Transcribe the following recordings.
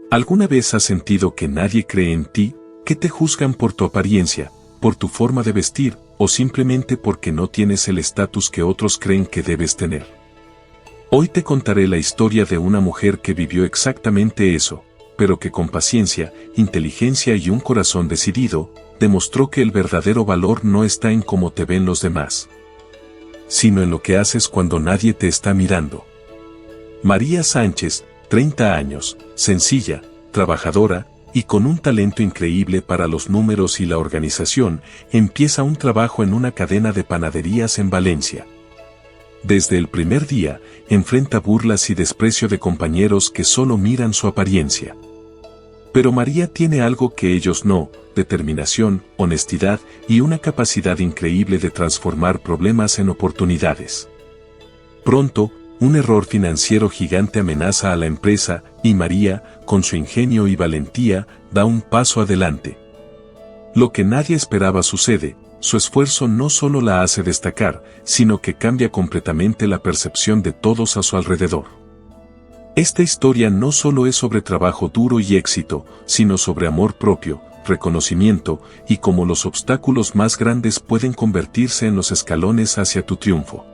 ¿Alguna vez has sentido que nadie cree en ti, que te juzgan por tu apariencia, por tu forma de vestir, o simplemente porque no tienes el estatus que otros creen que debes tener? Hoy te contaré la historia de una mujer que vivió exactamente eso, pero que con paciencia, inteligencia y un corazón decidido, demostró que el verdadero valor no está en cómo te ven los demás, sino en lo que haces cuando nadie te está mirando. María Sánchez, 30 años, sencilla, trabajadora, y con un talento increíble para los números y la organización, empieza un trabajo en una cadena de panaderías en Valencia. Desde el primer día, enfrenta burlas y desprecio de compañeros que solo miran su apariencia. Pero María tiene algo que ellos no: determinación, honestidad y una capacidad increíble de transformar problemas en oportunidades. Pronto, un error financiero gigante amenaza a la empresa, y María, con su ingenio y valentía, da un paso adelante. Lo que nadie esperaba sucede. Su esfuerzo no solo la hace destacar, sino que cambia completamente la percepción de todos a su alrededor. Esta historia no solo es sobre trabajo duro y éxito, sino sobre amor propio, reconocimiento, y cómo los obstáculos más grandes pueden convertirse en los escalones hacia tu triunfo.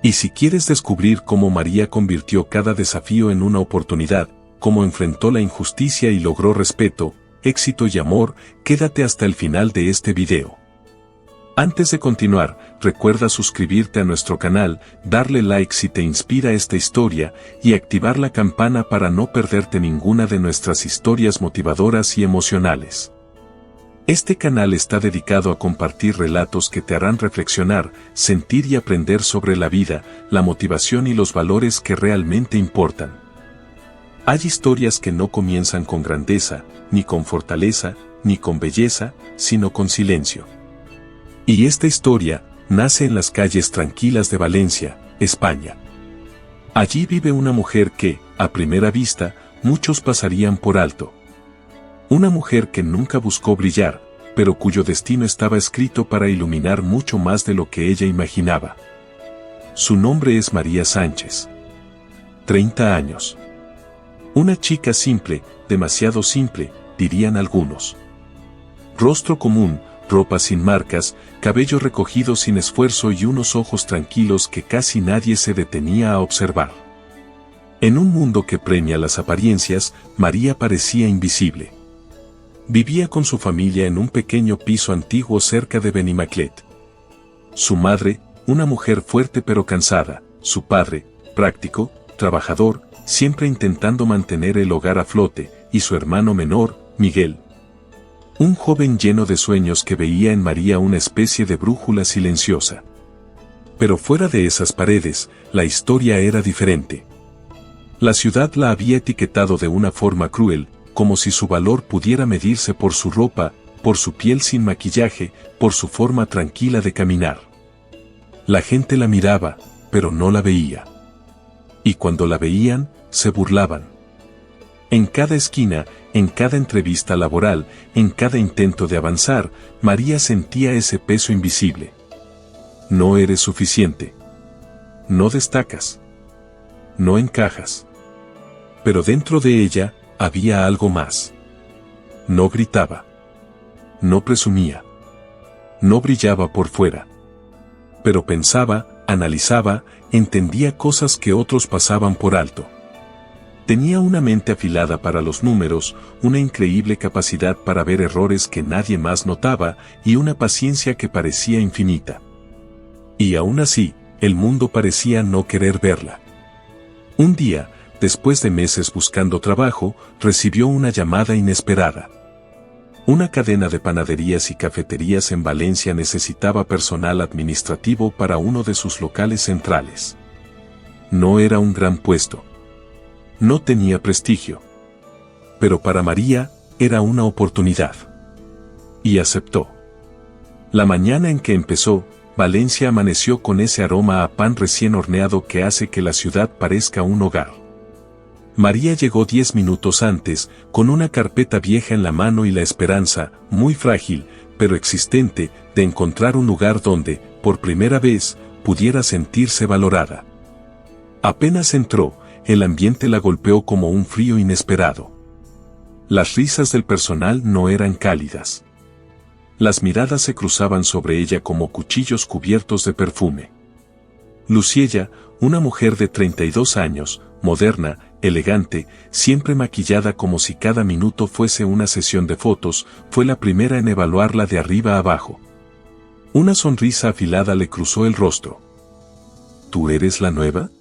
Y si quieres descubrir cómo María convirtió cada desafío en una oportunidad, cómo enfrentó la injusticia y logró respeto, éxito y amor, quédate hasta el final de este video. Antes de continuar, recuerda suscribirte a nuestro canal, darle like si te inspira esta historia, y activar la campana para no perderte ninguna de nuestras historias motivadoras y emocionales. Este canal está dedicado a compartir relatos que te harán reflexionar, sentir y aprender sobre la vida, la motivación y los valores que realmente importan. Hay historias que no comienzan con grandeza, ni con fortaleza, ni con belleza, sino con silencio. Y esta historia nace en las calles tranquilas de Valencia, España. Allí vive una mujer que, a primera vista, muchos pasarían por alto. Una mujer que nunca buscó brillar, pero cuyo destino estaba escrito para iluminar mucho más de lo que ella imaginaba. Su nombre es María Sánchez. 30 años. Una chica simple, demasiado simple, dirían algunos. Rostro común, ropa sin marcas, cabello recogido sin esfuerzo y unos ojos tranquilos que casi nadie se detenía a observar. En un mundo que premia las apariencias, María parecía invisible. Vivía con su familia en un pequeño piso antiguo cerca de Benimaclet. Su madre, una mujer fuerte pero cansada; su padre, práctico, trabajador, siempre intentando mantener el hogar a flote; y su hermano menor, Miguel. Un joven lleno de sueños que veía en María una especie de brújula silenciosa. Pero fuera de esas paredes, la historia era diferente. La ciudad la había etiquetado de una forma cruel, como si su valor pudiera medirse por su ropa, por su piel sin maquillaje, por su forma tranquila de caminar. La gente la miraba, pero no la veía. Y cuando la veían, se burlaban. En cada esquina, en cada entrevista laboral, en cada intento de avanzar, María sentía ese peso invisible. No eres suficiente. No destacas. No encajas. Pero dentro de ella, había algo más. No gritaba. No presumía. No brillaba por fuera. Pero pensaba, analizaba, entendía cosas que otros pasaban por alto. Tenía una mente afilada para los números, una increíble capacidad para ver errores que nadie más notaba, y una paciencia que parecía infinita. Y aún así, el mundo parecía no querer verla. Un día, después de meses buscando trabajo, recibió una llamada inesperada. Una cadena de panaderías y cafeterías en Valencia necesitaba personal administrativo para uno de sus locales centrales. No era un gran puesto. No tenía prestigio. Pero para María, era una oportunidad. Y aceptó. La mañana en que empezó, Valencia amaneció con ese aroma a pan recién horneado que hace que la ciudad parezca un hogar. María llegó 10 minutos antes, con una carpeta vieja en la mano y la esperanza, muy frágil, pero existente, de encontrar un lugar donde, por primera vez, pudiera sentirse valorada. Apenas entró, el ambiente la golpeó como un frío inesperado. Las risas del personal no eran cálidas. Las miradas se cruzaban sobre ella como cuchillos cubiertos de perfume. Luciella, una mujer de 32 años, moderna, elegante, siempre maquillada como si cada minuto fuese una sesión de fotos, fue la primera en evaluarla de arriba a abajo. Una sonrisa afilada le cruzó el rostro. ¿Tú eres la nueva?,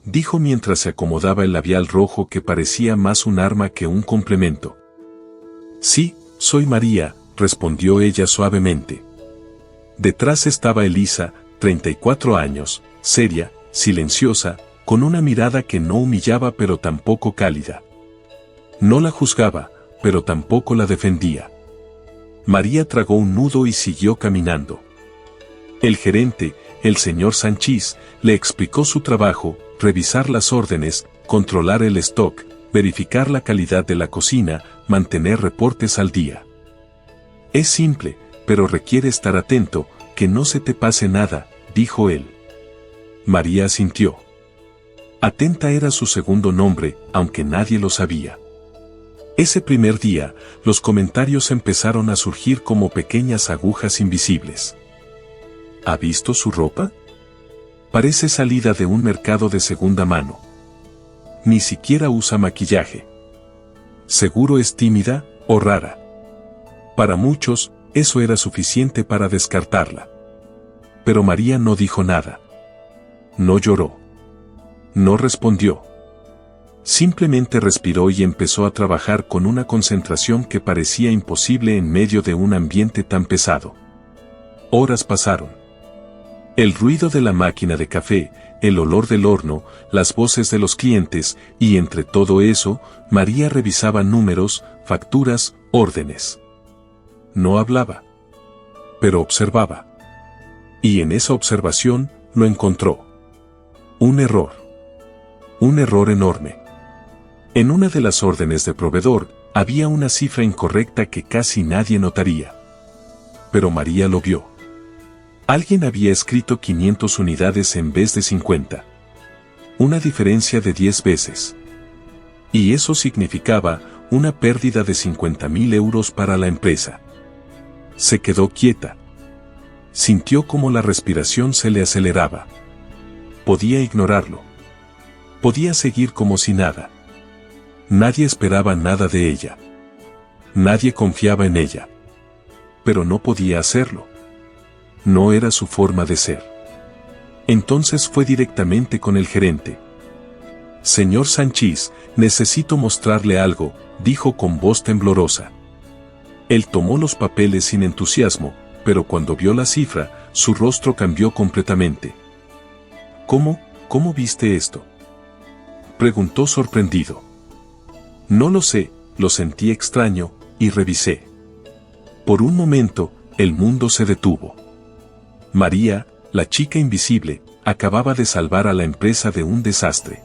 dijo mientras se acomodaba el labial rojo que parecía más un arma que un complemento. Sí, soy María, respondió ella suavemente. Detrás estaba Elisa, 34 años, seria, silenciosa, con una mirada que no humillaba pero tampoco cálida. No la juzgaba, pero tampoco la defendía. María tragó un nudo y siguió caminando. El gerente, el señor Sanchís, le explicó su trabajo: revisar las órdenes, controlar el stock, verificar la calidad de la cocina, mantener reportes al día. Es simple, pero requiere estar atento, que no se te pase nada, dijo él. María asintió. Atenta era su segundo nombre, aunque nadie lo sabía. Ese primer día, los comentarios empezaron a surgir como pequeñas agujas invisibles. ¿Ha visto su ropa? Parece salida de un mercado de segunda mano. Ni siquiera usa maquillaje. Seguro es tímida o rara. Para muchos, eso era suficiente para descartarla. Pero María no dijo nada. No lloró. No respondió. Simplemente respiró y empezó a trabajar con una concentración que parecía imposible en medio de un ambiente tan pesado. Horas pasaron. El ruido de la máquina de café, el olor del horno, las voces de los clientes, y entre todo eso, María revisaba números, facturas, órdenes. No hablaba, pero observaba. Y en esa observación, lo encontró. Un error. Un error enorme. En una de las órdenes de proveedor, había una cifra incorrecta que casi nadie notaría. Pero María lo vio. Alguien había escrito 500 unidades en vez de 50. Una diferencia de 10 veces. Y eso significaba una pérdida de 50.000 euros para la empresa. Se quedó quieta. Sintió como la respiración se le aceleraba. Podía ignorarlo. Podía seguir como si nada. Nadie esperaba nada de ella. Nadie confiaba en ella. Pero no podía hacerlo. No era su forma de ser. Entonces fue directamente con el gerente. Señor Sanchís, necesito mostrarle algo, dijo con voz temblorosa. Él tomó los papeles sin entusiasmo, pero cuando vio la cifra, su rostro cambió completamente. ¿Cómo viste esto?, preguntó sorprendido. No lo sé, lo sentí extraño, y revisé. Por un momento, el mundo se detuvo. María, la chica invisible, acababa de salvar a la empresa de un desastre.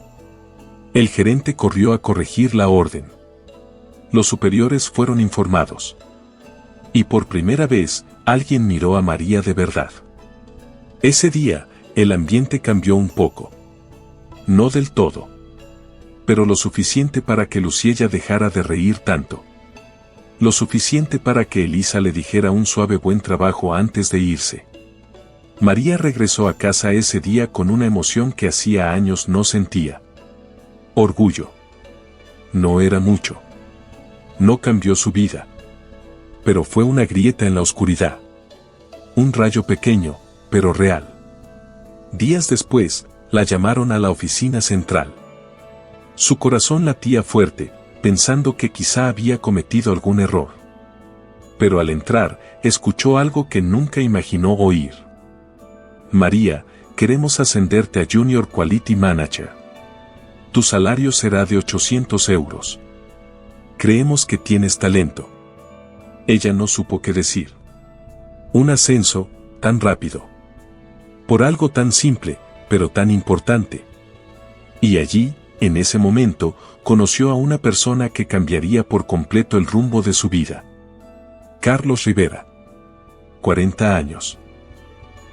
El gerente corrió a corregir la orden. Los superiores fueron informados. Y por primera vez, alguien miró a María de verdad. Ese día, el ambiente cambió un poco. No del todo. Pero lo suficiente para que Luciella dejara de reír tanto. Lo suficiente para que Elisa le dijera un suave buen trabajo antes de irse. María regresó a casa ese día con una emoción que hacía años no sentía. Orgullo. No era mucho. No cambió su vida. Pero fue una grieta en la oscuridad. Un rayo pequeño, pero real. Días después, la llamaron a la oficina central. Su corazón latía fuerte, pensando que quizá había cometido algún error. Pero al entrar, escuchó algo que nunca imaginó oír. María, queremos ascenderte a Junior Quality Manager. Tu salario será de 800 euros. Creemos que tienes talento. Ella no supo qué decir. Un ascenso, tan rápido. Por algo tan simple, pero tan importante. Y allí, en ese momento, conoció a una persona que cambiaría por completo el rumbo de su vida. Carlos Rivera. 40 años.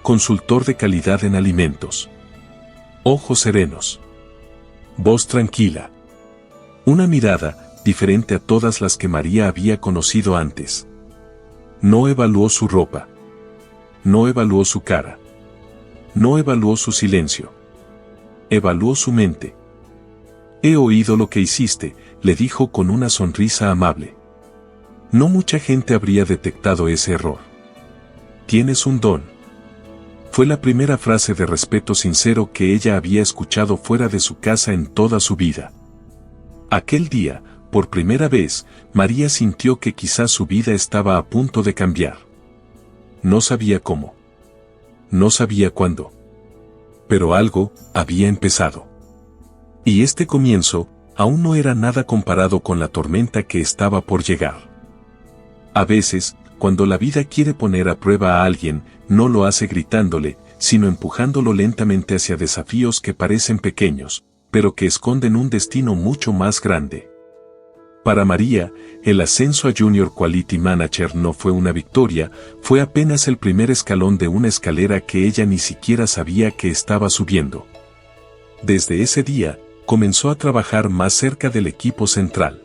Consultor de calidad en alimentos. Ojos serenos. Voz tranquila. Una mirada diferente a todas las que María había conocido antes. No evaluó su ropa. No evaluó su cara. No evaluó su silencio. Evaluó su mente. He oído lo que hiciste, le dijo con una sonrisa amable. No mucha gente habría detectado ese error. Tienes un don. Fue la primera frase de respeto sincero que ella había escuchado fuera de su casa en toda su vida. Aquel día, por primera vez, María sintió que quizás su vida estaba a punto de cambiar. No sabía cómo. No sabía cuándo. Pero algo había empezado. Y este comienzo aún no era nada comparado con la tormenta que estaba por llegar. A veces, cuando la vida quiere poner a prueba a alguien, no lo hace gritándole, sino empujándolo lentamente hacia desafíos que parecen pequeños, pero que esconden un destino mucho más grande. Para María, el ascenso a Junior Quality Manager no fue una victoria, fue apenas el primer escalón de una escalera que ella ni siquiera sabía que estaba subiendo. Desde ese día, comenzó a trabajar más cerca del equipo central.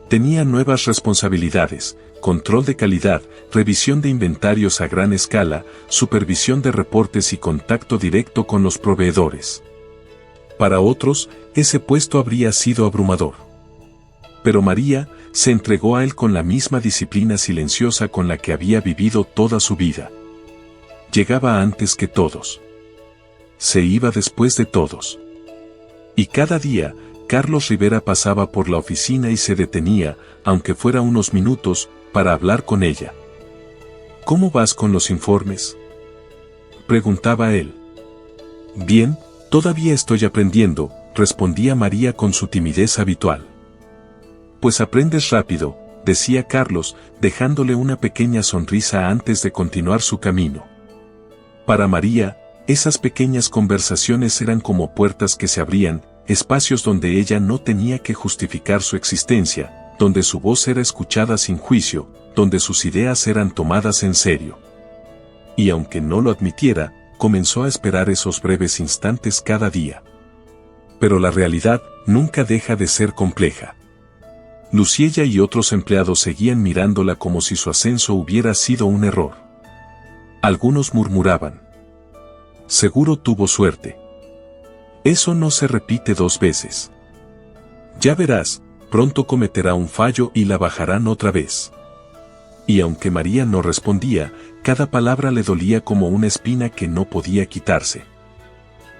Tenía nuevas responsabilidades: control de calidad, revisión de inventarios a gran escala, supervisión de reportes y contacto directo con los proveedores. Para otros, ese puesto habría sido abrumador. Pero María se entregó a él con la misma disciplina silenciosa con la que había vivido toda su vida. Llegaba antes que todos. Se iba después de todos. Y cada día, Carlos Rivera pasaba por la oficina y se detenía, aunque fuera unos minutos, para hablar con ella. ¿Cómo vas con los informes?, preguntaba él. Bien, todavía estoy aprendiendo, respondía María con su timidez habitual. Pues aprendes rápido, decía Carlos, dejándole una pequeña sonrisa antes de continuar su camino. Para María, esas pequeñas conversaciones eran como puertas que se abrían, espacios donde ella no tenía que justificar su existencia, donde su voz era escuchada sin juicio, donde sus ideas eran tomadas en serio. Y aunque no lo admitiera, comenzó a esperar esos breves instantes cada día. Pero la realidad nunca deja de ser compleja. Luciella y otros empleados seguían mirándola como si su ascenso hubiera sido un error. Algunos murmuraban: seguro tuvo suerte. Eso no se repite dos veces. Ya verás, pronto cometerá un fallo y la bajarán otra vez. Y aunque María no respondía, cada palabra le dolía como una espina que no podía quitarse.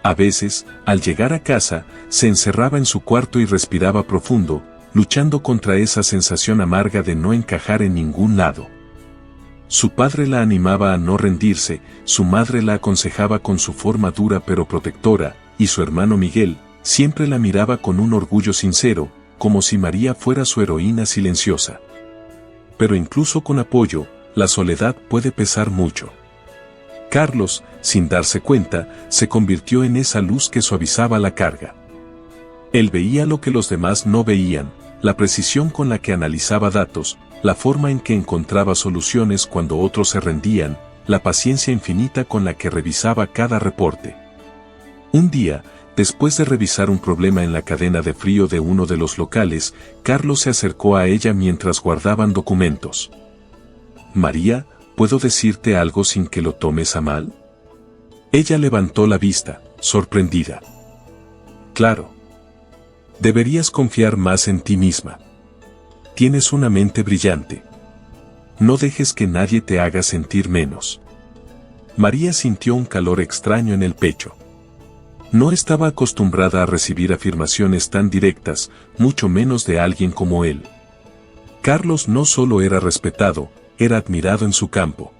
A veces, al llegar a casa, se encerraba en su cuarto y respiraba profundo, luchando contra esa sensación amarga de no encajar en ningún lado. Su padre la animaba a no rendirse, su madre la aconsejaba con su forma dura pero protectora, y su hermano Miguel siempre la miraba con un orgullo sincero, como si María fuera su heroína silenciosa. Pero incluso con apoyo, la soledad puede pesar mucho. Carlos, sin darse cuenta, se convirtió en esa luz que suavizaba la carga. Él veía lo que los demás no veían, la precisión con la que analizaba datos, la forma en que encontraba soluciones cuando otros se rendían, la paciencia infinita con la que revisaba cada reporte. Un día, después de revisar un problema en la cadena de frío de uno de los locales, Carlos se acercó a ella mientras guardaban documentos. «María, ¿puedo decirte algo sin que lo tomes a mal?». Ella levantó la vista, sorprendida. «Claro. Deberías confiar más en ti misma. Tienes una mente brillante. No dejes que nadie te haga sentir menos». María sintió un calor extraño en el pecho. No estaba acostumbrada a recibir afirmaciones tan directas, mucho menos de alguien como él. Carlos no solo era respetado, era admirado en su campo.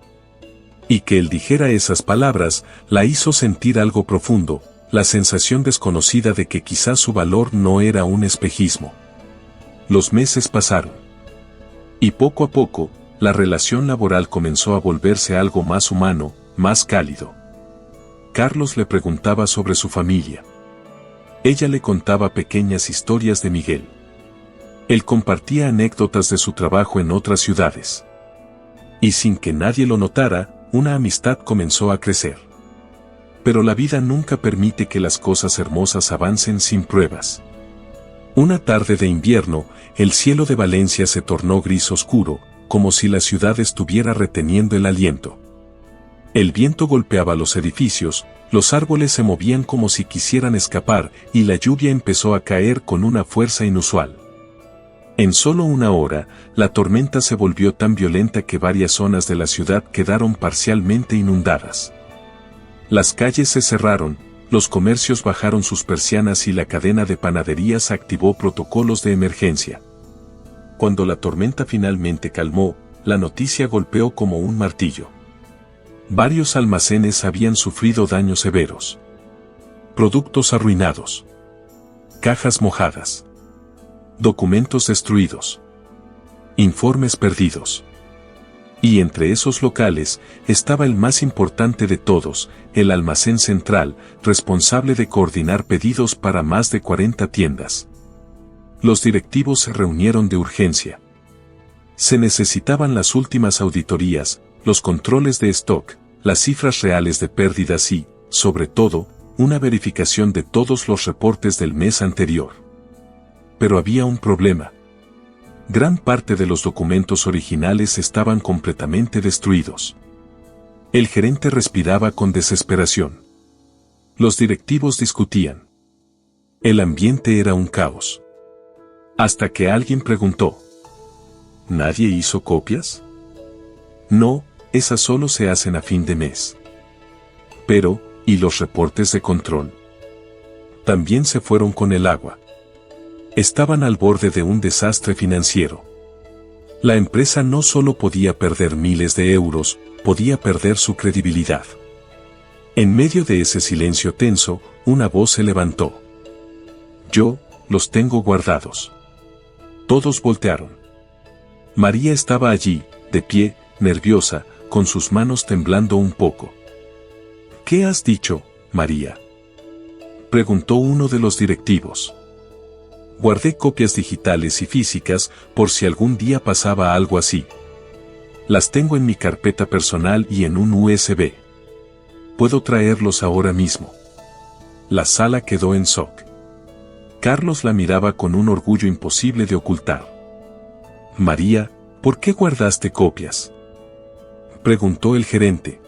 Y que él dijera esas palabras, la hizo sentir algo profundo, la sensación desconocida de que quizás su valor no era un espejismo. Los meses pasaron. Y poco a poco, la relación laboral comenzó a volverse algo más humano, más cálido. Carlos le preguntaba sobre su familia. Ella le contaba pequeñas historias de Miguel. Él compartía anécdotas de su trabajo en otras ciudades. Y sin que nadie lo notara, una amistad comenzó a crecer. Pero la vida nunca permite que las cosas hermosas avancen sin pruebas. Una tarde de invierno, el cielo de Valencia se tornó gris oscuro, como si la ciudad estuviera reteniendo el aliento. El viento golpeaba los edificios, los árboles se movían como si quisieran escapar y la lluvia empezó a caer con una fuerza inusual. En solo una hora, la tormenta se volvió tan violenta que varias zonas de la ciudad quedaron parcialmente inundadas. Las calles se cerraron, los comercios bajaron sus persianas y la cadena de panaderías activó protocolos de emergencia. Cuando la tormenta finalmente calmó, la noticia golpeó como un martillo. Varios almacenes habían sufrido daños severos. Productos arruinados. Cajas mojadas. Documentos destruidos. Informes perdidos. Y entre esos locales estaba el más importante de todos, el almacén central, responsable de coordinar pedidos para más de 40 tiendas. Los directivos se reunieron de urgencia. Se necesitaban las últimas auditorías, los controles de stock, las cifras reales de pérdidas y, sobre todo, una verificación de todos los reportes del mes anterior. Pero había un problema. Gran parte de los documentos originales estaban completamente destruidos. El gerente respiraba con desesperación. Los directivos discutían. El ambiente era un caos. Hasta que alguien preguntó. ¿Nadie hizo copias? No, esas solo se hacen a fin de mes. Pero, ¿y los reportes de control? También se fueron con el agua. Estaban al borde de un desastre financiero. La empresa no solo podía perder miles de euros, podía perder su credibilidad. En medio de ese silencio tenso, una voz se levantó. Yo, los tengo guardados. Todos voltearon. María estaba allí, de pie, nerviosa, con sus manos temblando un poco. ¿Qué has dicho, María?, preguntó uno de los directivos. Guardé copias digitales y físicas por si algún día pasaba algo así. Las tengo en mi carpeta personal y en un USB. Puedo traerlos ahora mismo. La sala quedó en shock. Carlos la miraba con un orgullo imposible de ocultar. María, ¿por qué guardaste copias?, preguntó el gerente.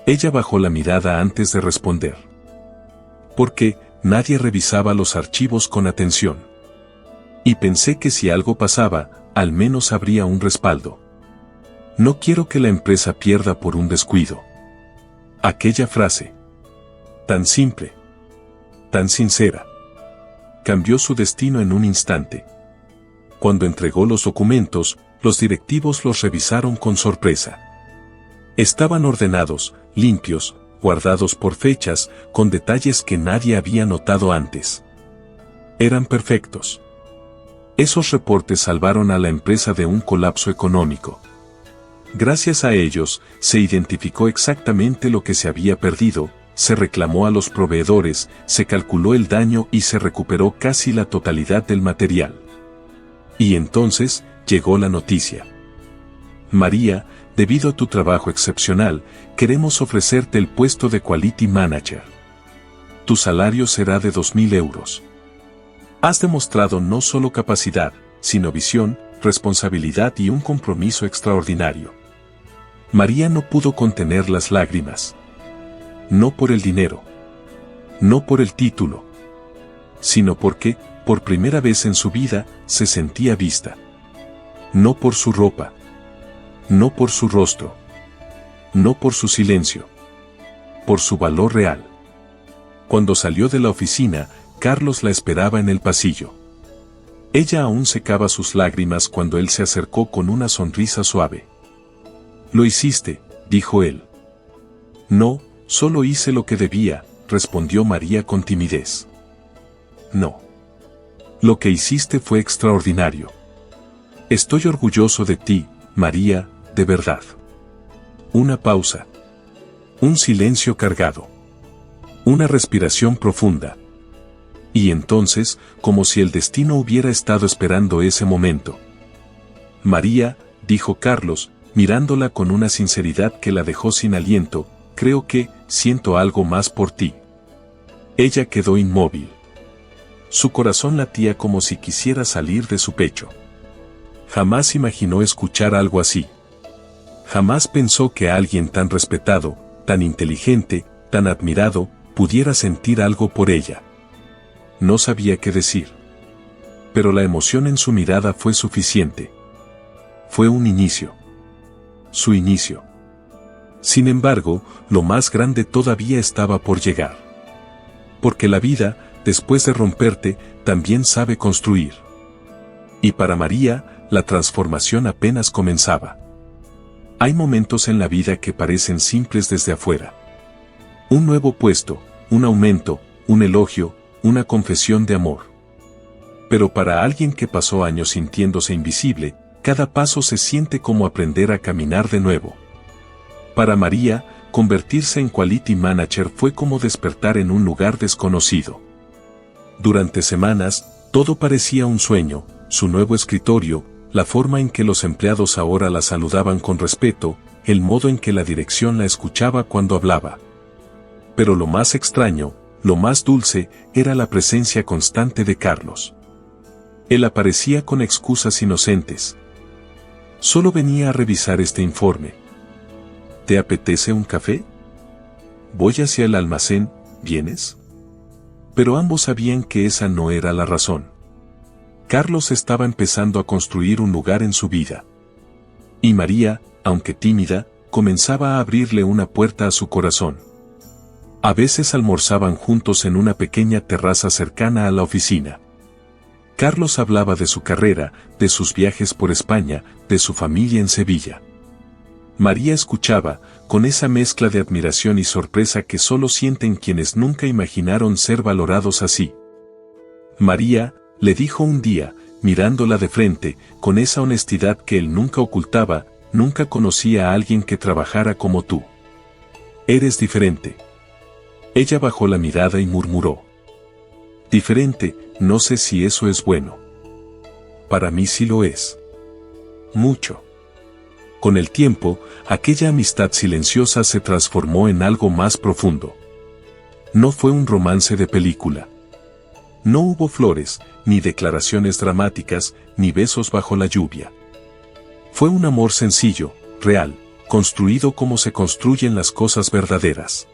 Ella bajó la mirada antes de responder. Porque nadie revisaba los archivos con atención. Y pensé que si algo pasaba, al menos habría un respaldo. No quiero que la empresa pierda por un descuido. Aquella frase. Tan simple. Tan sincera. Cambió su destino en un instante. Cuando entregó los documentos, los directivos los revisaron con sorpresa. Estaban ordenados, limpios, guardados por fechas, con detalles que nadie había notado antes. Eran perfectos. Esos reportes salvaron a la empresa de un colapso económico. Gracias a ellos, se identificó exactamente lo que se había perdido, se reclamó a los proveedores, se calculó el daño y se recuperó casi la totalidad del material. Y entonces, llegó la noticia. María, debido a tu trabajo excepcional, queremos ofrecerte el puesto de Quality Manager. Tu salario será de 2.000 euros. Has demostrado no solo capacidad, sino visión, responsabilidad y un compromiso extraordinario. María no pudo contener las lágrimas. No por el dinero. No por el título. Sino porque, por primera vez en su vida, se sentía vista. No por su ropa. No por su rostro. No por su silencio. Por su valor real. Cuando salió de la oficina, Carlos la esperaba en el pasillo. Ella aún secaba sus lágrimas cuando él se acercó con una sonrisa suave. Lo hiciste, dijo él. No, solo hice lo que debía, respondió María con timidez. No. Lo que hiciste fue extraordinario. Estoy orgulloso de ti, María, de verdad. Una pausa. Un silencio cargado. Una respiración profunda. Y entonces, como si el destino hubiera estado esperando ese momento. María, dijo Carlos, mirándola con una sinceridad que la dejó sin aliento, creo que siento algo más por ti. Ella quedó inmóvil. Su corazón latía como si quisiera salir de su pecho. Jamás imaginó escuchar algo así. Jamás pensó que alguien tan respetado, tan inteligente, tan admirado, pudiera sentir algo por ella. No sabía qué decir. Pero la emoción en su mirada fue suficiente. Fue un inicio. Su inicio. Sin embargo, lo más grande todavía estaba por llegar. Porque la vida, después de romperte, también sabe construir. Y para María, la transformación apenas comenzaba. Hay momentos en la vida que parecen simples desde afuera. Un nuevo puesto, un aumento, un elogio, una confesión de amor. Pero para alguien que pasó años sintiéndose invisible, cada paso se siente como aprender a caminar de nuevo. Para María, convertirse en Quality Manager fue como despertar en un lugar desconocido. Durante semanas, todo parecía un sueño, su nuevo escritorio, la forma en que los empleados ahora la saludaban con respeto, el modo en que la dirección la escuchaba cuando hablaba. Pero lo más extraño, lo más dulce, era la presencia constante de Carlos. Él aparecía con excusas inocentes. Solo venía a revisar este informe. ¿Te apetece un café? Voy hacia el almacén, ¿vienes? Pero ambos sabían que esa no era la razón. Carlos estaba empezando a construir un lugar en su vida. Y María, aunque tímida, comenzaba a abrirle una puerta a su corazón. A veces almorzaban juntos en una pequeña terraza cercana a la oficina. Carlos hablaba de su carrera, de sus viajes por España, de su familia en Sevilla. María escuchaba, con esa mezcla de admiración y sorpresa que solo sienten quienes nunca imaginaron ser valorados así. María, le dijo un día, mirándola de frente, con esa honestidad que él nunca ocultaba, nunca conocía a alguien que trabajara como tú. Eres diferente. Ella bajó la mirada y murmuró. Diferente, no sé si eso es bueno. Para mí sí lo es. Mucho. Con el tiempo, aquella amistad silenciosa se transformó en algo más profundo. No fue un romance de película. No hubo flores, ni declaraciones dramáticas, ni besos bajo la lluvia. Fue un amor sencillo, real, construido como se construyen las cosas verdaderas.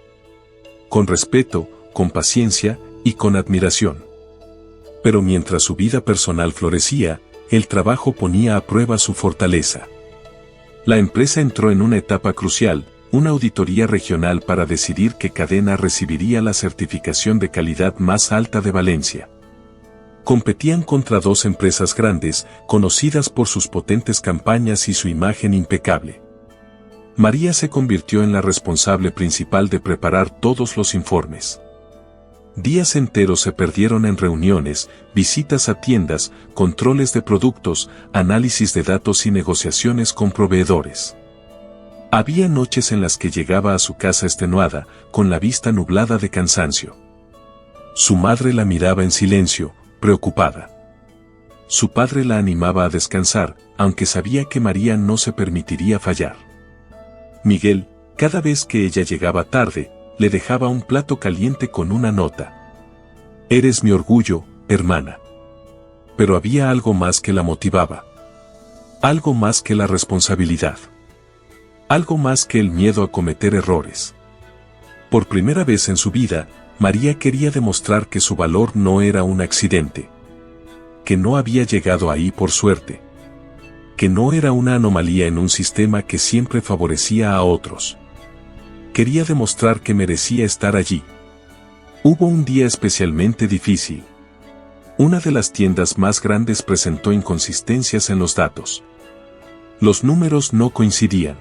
Con respeto, con paciencia y con admiración. Pero mientras su vida personal florecía, el trabajo ponía a prueba su fortaleza. La empresa entró en una etapa crucial, una auditoría regional para decidir qué cadena recibiría la certificación de calidad más alta de Valencia. Competían contra dos empresas grandes, conocidas por sus potentes campañas y su imagen impecable. María se convirtió en la responsable principal de preparar todos los informes. Días enteros se perdieron en reuniones, visitas a tiendas, controles de productos, análisis de datos y negociaciones con proveedores. Había noches en las que llegaba a su casa extenuada, con la vista nublada de cansancio. Su madre la miraba en silencio, preocupada. Su padre la animaba a descansar, aunque sabía que María no se permitiría fallar. Miguel, cada vez que ella llegaba tarde, le dejaba un plato caliente con una nota. Eres mi orgullo, hermana. Pero había algo más que la motivaba. Algo más que la responsabilidad. Algo más que el miedo a cometer errores. Por primera vez en su vida, María quería demostrar que su valor no era un accidente. Que no había llegado ahí por suerte. Que no era una anomalía en un sistema que siempre favorecía a otros. Quería demostrar que merecía estar allí. Hubo un día especialmente difícil. Una de las tiendas más grandes presentó inconsistencias en los datos. Los números no coincidían.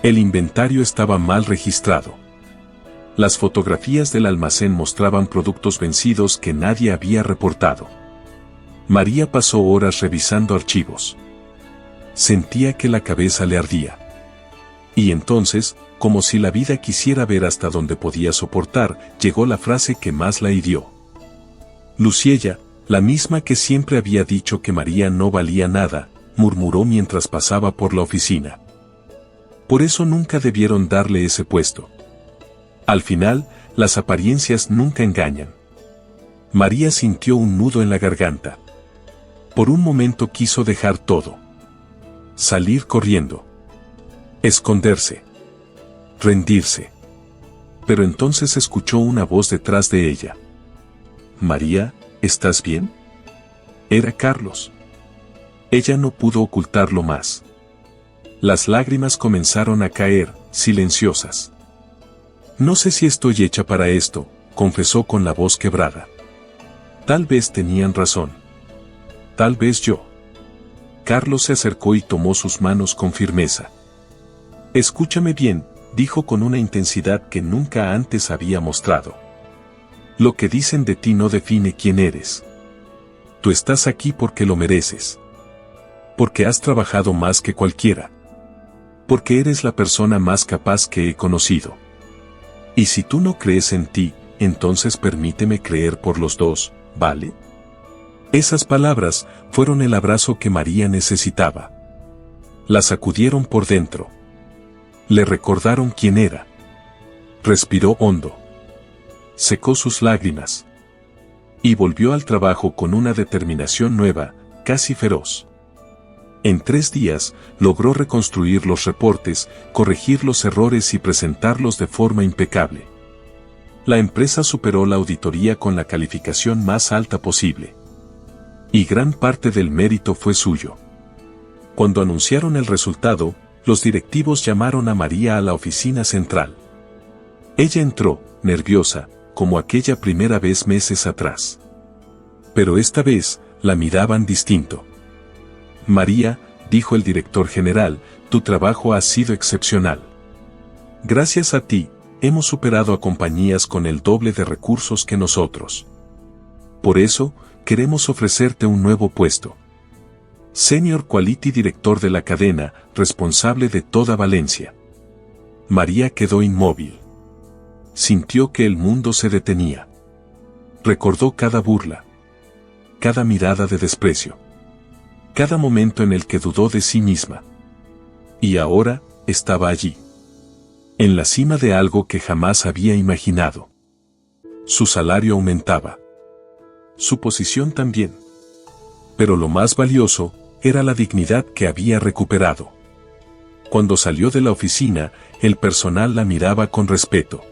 El inventario estaba mal registrado. Las fotografías del almacén mostraban productos vencidos que nadie había reportado. María pasó horas revisando archivos. Sentía que la cabeza le ardía. Y entonces, como si la vida quisiera ver hasta dónde podía soportar, llegó la frase que más la hirió. Luciella, la misma que siempre había dicho que María no valía nada, murmuró mientras pasaba por la oficina. Por eso nunca debieron darle ese puesto. Al final, las apariencias nunca engañan. María sintió un nudo en la garganta. Por un momento quiso dejar todo. Salir corriendo. Esconderse. Rendirse. Pero entonces escuchó una voz detrás de ella. María, ¿estás bien? Era Carlos. Ella no pudo ocultarlo más. Las lágrimas comenzaron a caer, silenciosas. No sé si estoy hecha para esto, confesó con la voz quebrada. Tal vez tenían razón. Tal vez yo. Carlos se acercó y tomó sus manos con firmeza. Escúchame bien, dijo con una intensidad que nunca antes había mostrado. Lo que dicen de ti no define quién eres. Tú estás aquí porque lo mereces. Porque has trabajado más que cualquiera. Porque eres la persona más capaz que he conocido. Y si tú no crees en ti, entonces permíteme creer por los dos, ¿vale? Esas palabras fueron el abrazo que María necesitaba. La sacudieron por dentro. Le recordaron quién era. Respiró hondo. Secó sus lágrimas. Y volvió al trabajo con una determinación nueva, casi feroz. En 3 días, logró reconstruir los reportes, corregir los errores y presentarlos de forma impecable. La empresa superó la auditoría con la calificación más alta posible. Y gran parte del mérito fue suyo. Cuando anunciaron el resultado, los directivos llamaron a María a la oficina central. Ella entró, nerviosa, como aquella primera vez meses atrás. Pero esta vez, la miraban distinto. María, dijo el director general, tu trabajo ha sido excepcional. Gracias a ti, hemos superado a compañías con el doble de recursos que nosotros. Por eso, queremos ofrecerte un nuevo puesto. Senior Quality Director de la cadena, responsable de toda Valencia. María quedó inmóvil. Sintió que el mundo se detenía. Recordó cada burla. Cada mirada de desprecio. Cada momento en el que dudó de sí misma. Y ahora, estaba allí. En la cima de algo que jamás había imaginado. Su salario aumentaba. Su posición también. Pero lo más valioso, era la dignidad que había recuperado. Cuando salió de la oficina, el personal la miraba con respeto.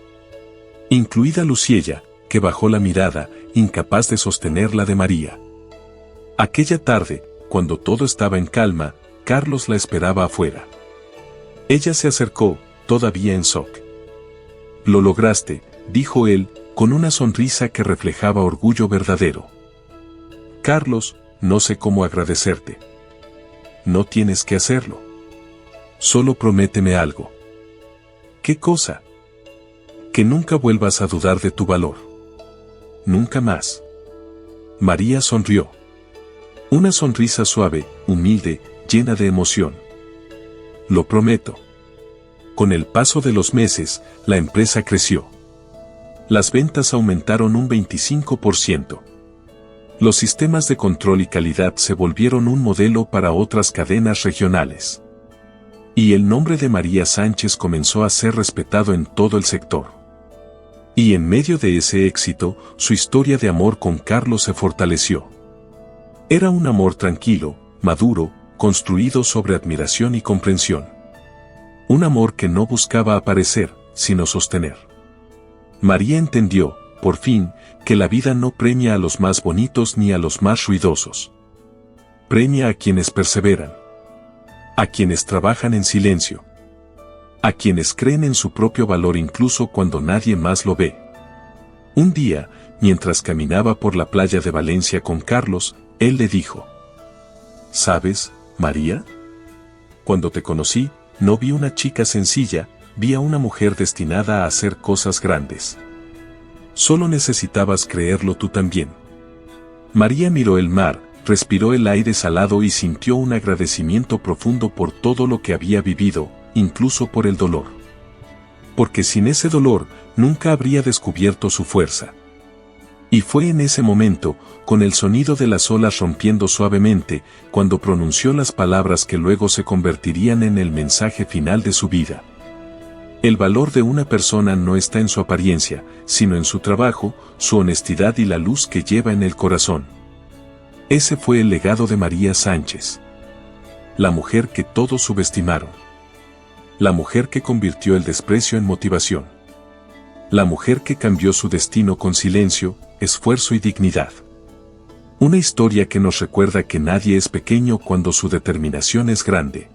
Incluida Luciella, que bajó la mirada, incapaz de sostener la de María. Aquella tarde, cuando todo estaba en calma, Carlos la esperaba afuera. Ella se acercó, todavía en shock. Lo lograste, dijo él, con una sonrisa que reflejaba orgullo verdadero. Carlos, no sé cómo agradecerte. No tienes que hacerlo. Solo prométeme algo. ¿Qué cosa? Que nunca vuelvas a dudar de tu valor. Nunca más. María sonrió. Una sonrisa suave, humilde, llena de emoción. Lo prometo. Con el paso de los meses, la empresa creció. Las ventas aumentaron un 25%. Los sistemas de control y calidad se volvieron un modelo para otras cadenas regionales. Y el nombre de María Sánchez comenzó a ser respetado en todo el sector. Y en medio de ese éxito, su historia de amor con Carlos se fortaleció. Era un amor tranquilo, maduro, construido sobre admiración y comprensión. Un amor que no buscaba aparecer, sino sostener. María entendió, por fin, que la vida no premia a los más bonitos ni a los más ruidosos. Premia a quienes perseveran. A quienes trabajan en silencio. A quienes creen en su propio valor incluso cuando nadie más lo ve. Un día, mientras caminaba por la playa de Valencia con Carlos, él le dijo: ¿Sabes, María? Cuando te conocí, no vi una chica sencilla, vi a una mujer destinada a hacer cosas grandes. Solo necesitabas creerlo tú también. María miró el mar, respiró el aire salado y sintió un agradecimiento profundo por todo lo que había vivido, incluso por el dolor. Porque sin ese dolor, nunca habría descubierto su fuerza. Y fue en ese momento, con el sonido de las olas rompiendo suavemente, cuando pronunció las palabras que luego se convertirían en el mensaje final de su vida. El valor de una persona no está en su apariencia, sino en su trabajo, su honestidad y la luz que lleva en el corazón. Ese fue el legado de María Sánchez. La mujer que todos subestimaron. La mujer que convirtió el desprecio en motivación. La mujer que cambió su destino con silencio, esfuerzo y dignidad. Una historia que nos recuerda que nadie es pequeño cuando su determinación es grande.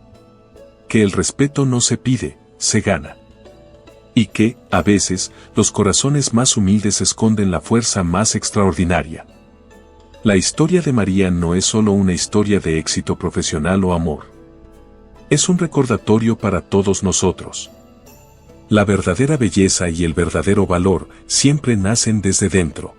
Que el respeto no se pide, se gana. Y que, a veces, los corazones más humildes esconden la fuerza más extraordinaria. La historia de María no es solo una historia de éxito profesional o amor. Es un recordatorio para todos nosotros. La verdadera belleza y el verdadero valor siempre nacen desde dentro.